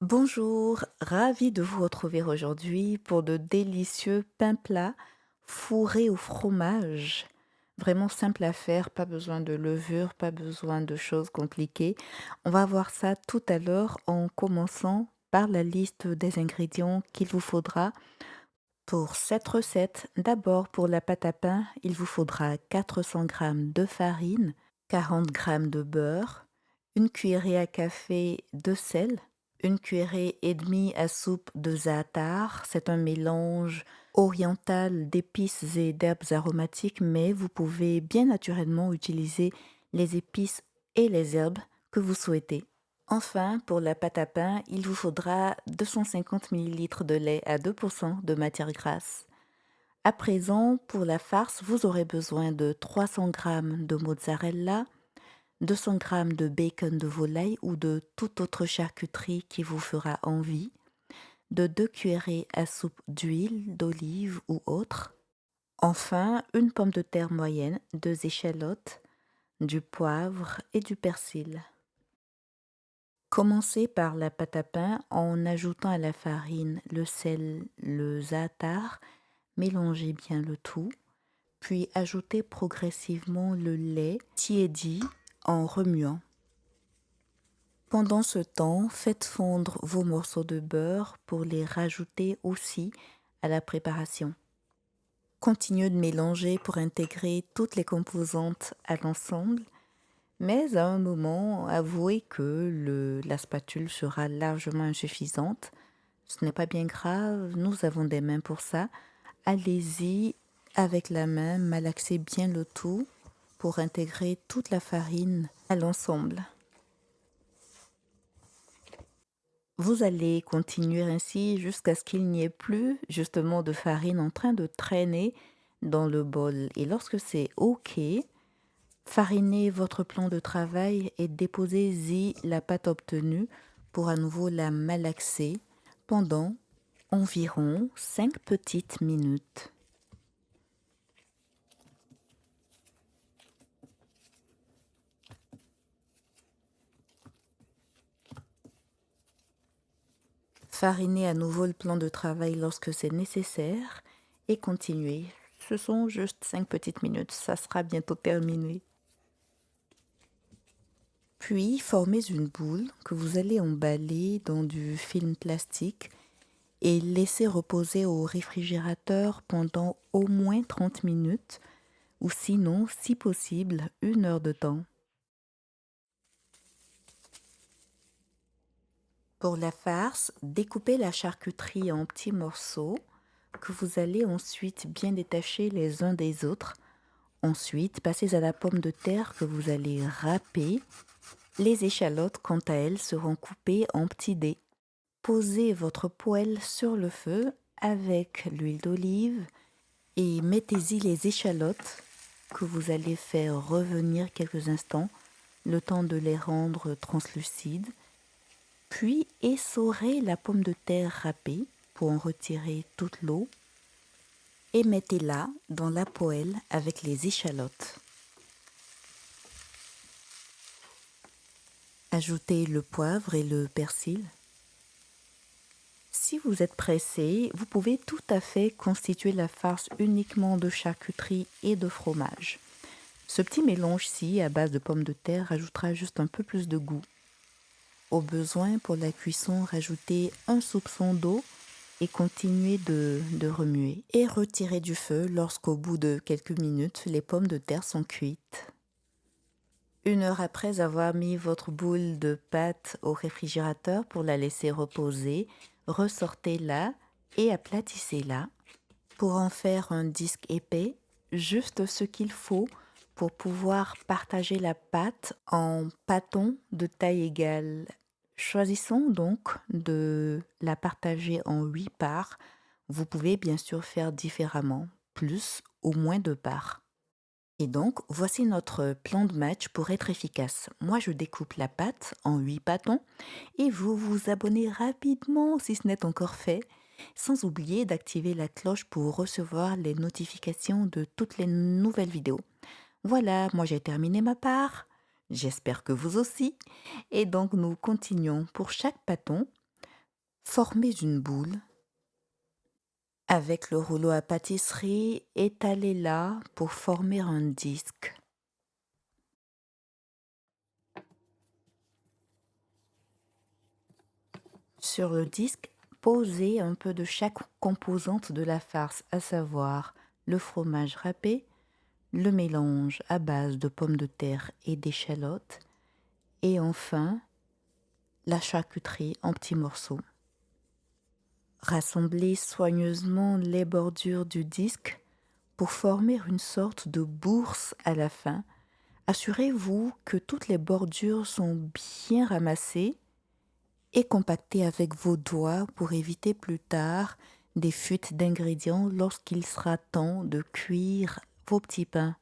Bonjour, ravi de vous retrouver aujourd'hui pour de délicieux pains plats fourrés au fromage. Vraiment simple à faire, pas besoin de levure, pas besoin de choses compliquées. On va voir ça tout à l'heure en commençant par la liste des ingrédients qu'il vous faudra pour cette recette. D'abord, pour la pâte à pain, il vous faudra 400 g de farine, 40 g de beurre, une cuillerée à café de sel, une cuillerée et demie à soupe de za'atar. C'est un mélange oriental d'épices et d'herbes aromatiques, mais vous pouvez bien naturellement utiliser les épices et les herbes que vous souhaitez. Enfin, pour la pâte à pain, il vous faudra 250 ml de lait à 2% de matière grasse. À présent, pour la farce, vous aurez besoin de 300 g de mozzarella, 200 g de bacon de volaille ou de toute autre charcuterie qui vous fera envie, de 2 cuillerées à soupe d'huile, d'olive ou autre. Enfin, une pomme de terre moyenne, 2 échalotes, du poivre et du persil. Commencez par la pâte à pain en ajoutant à la farine le sel, le za'atar, mélangez bien le tout, puis ajoutez progressivement le lait tiédi en remuant. Pendant ce temps, faites fondre vos morceaux de beurre pour les rajouter aussi à la préparation. Continuez de mélanger pour intégrer toutes les composantes à l'ensemble, mais à un moment, avouez que la spatule sera largement insuffisante. Ce n'est pas bien grave, nous avons des mains pour ça. Allez-y avec la main, malaxez bien le tout pour intégrer toute la farine à l'ensemble. Vous allez continuer ainsi jusqu'à ce qu'il n'y ait plus justement de farine en train de traîner dans le bol. Et lorsque c'est OK, farinez votre plan de travail et déposez-y la pâte obtenue pour à nouveau la malaxer pendant environ 5 petites minutes. Farinez à nouveau le plan de travail lorsque c'est nécessaire et continuez. Ce sont juste 5 petites minutes, ça sera bientôt terminé. Puis formez une boule que vous allez emballer dans du film plastique et laisser reposer au réfrigérateur pendant au moins 30 minutes ou sinon, si possible, 1 heure de temps. Pour la farce, découpez la charcuterie en petits morceaux que vous allez ensuite bien détacher les uns des autres. Ensuite, passez à la pomme de terre que vous allez râper. Les échalotes, quant à elles, seront coupées en petits dés. Posez votre poêle sur le feu avec l'huile d'olive et mettez-y les échalotes que vous allez faire revenir quelques instants, le temps de les rendre translucides. Puis essorez la pomme de terre râpée pour en retirer toute l'eau et mettez-la dans la poêle avec les échalotes. Ajoutez le poivre et le persil. Si vous êtes pressé, vous pouvez tout à fait constituer la farce uniquement de charcuterie et de fromage. Ce petit mélange-ci à base de pommes de terre ajoutera juste un peu plus de goût. Au besoin, pour la cuisson, rajoutez un soupçon d'eau et continuez de remuer. Et retirez du feu lorsqu'au bout de quelques minutes, les pommes de terre sont cuites. 1 heure après avoir mis votre boule de pâte au réfrigérateur pour la laisser reposer, ressortez-la et aplatissez-la. Pour en faire un disque épais, juste ce qu'il faut pour pouvoir partager la pâte en pâtons de taille égale. Choisissons donc de la partager en 8 parts. Vous pouvez bien sûr faire différemment, plus ou moins de parts. Et donc, voici notre plan de match pour être efficace. Moi, je découpe la pâte en 8 bâtons et vous vous abonnez rapidement si ce n'est encore fait, sans oublier d'activer la cloche pour recevoir les notifications de toutes les nouvelles vidéos. Voilà, moi j'ai terminé ma part. J'espère que vous aussi. Et donc, nous continuons pour chaque bâton. Formez une boule avec le rouleau à pâtisserie, étalez-la pour former un disque. Sur le disque, posez un peu de chaque composante de la farce, à savoir le fromage râpé, le mélange à base de pommes de terre et d'échalotes, et enfin la charcuterie en petits morceaux. Rassemblez soigneusement les bordures du disque pour former une sorte de bourse à la fin. Assurez-vous que toutes les bordures sont bien ramassées et compactées avec vos doigts pour éviter plus tard des fuites d'ingrédients lorsqu'il sera temps de cuire vos petits pains.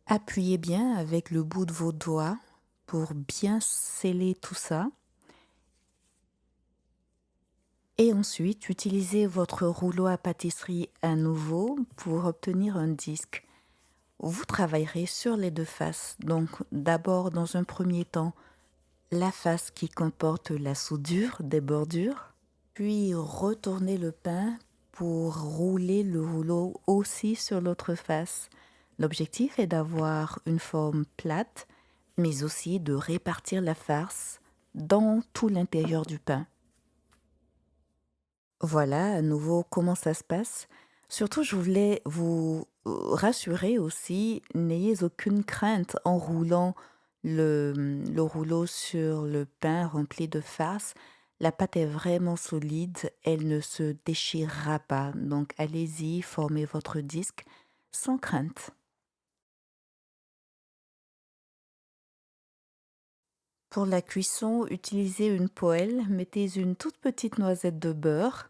Appuyez bien avec le bout de vos doigts pour bien sceller tout ça. Et ensuite, utilisez votre rouleau à pâtisserie à nouveau pour obtenir un disque. Vous travaillerez sur les deux faces. Donc d'abord, dans un premier temps, la face qui comporte la soudure des bordures, puis retournez le pain pour rouler le rouleau aussi sur l'autre face. L'objectif est d'avoir une forme plate, mais aussi de répartir la farce dans tout l'intérieur du pain. Voilà à nouveau comment ça se passe. Surtout, je voulais vous rassurer aussi, n'ayez aucune crainte en roulant le rouleau sur le pain rempli de farce. La pâte est vraiment solide, elle ne se déchirera pas. Donc allez-y, formez votre disque sans crainte. Pour la cuisson, utilisez une poêle, mettez une toute petite noisette de beurre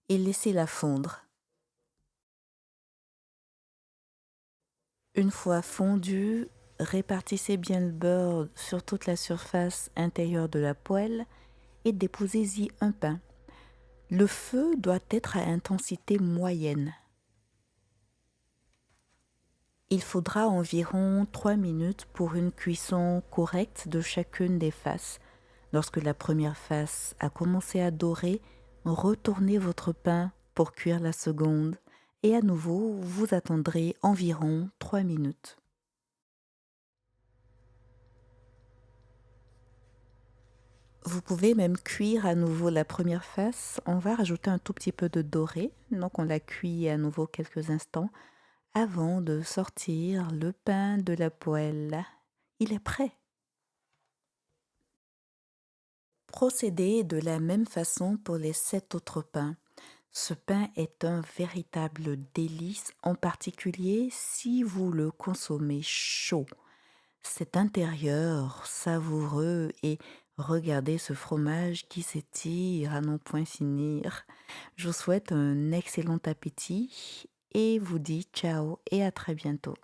et laissez-la fondre. Une fois fondu, répartissez bien le beurre sur toute la surface intérieure de la poêle et déposez-y un pain. Le feu doit être à intensité moyenne. Il faudra environ 3 minutes pour une cuisson correcte de chacune des faces. Lorsque la première face a commencé à dorer, retournez votre pain pour cuire la seconde et à nouveau vous attendrez environ 3 minutes. Vous pouvez même cuire à nouveau la première face. On va rajouter un tout petit peu de doré. Donc on la cuit à nouveau quelques instants avant de sortir le pain de la poêle. Il est prêt. Procédez de la même façon pour les 7 autres pains. Ce pain est un véritable délice, en particulier si vous le consommez chaud. Cet intérieur savoureux et regardez ce fromage qui s'étire à n'en point finir. Je vous souhaite un excellent appétit et vous dis ciao et à très bientôt.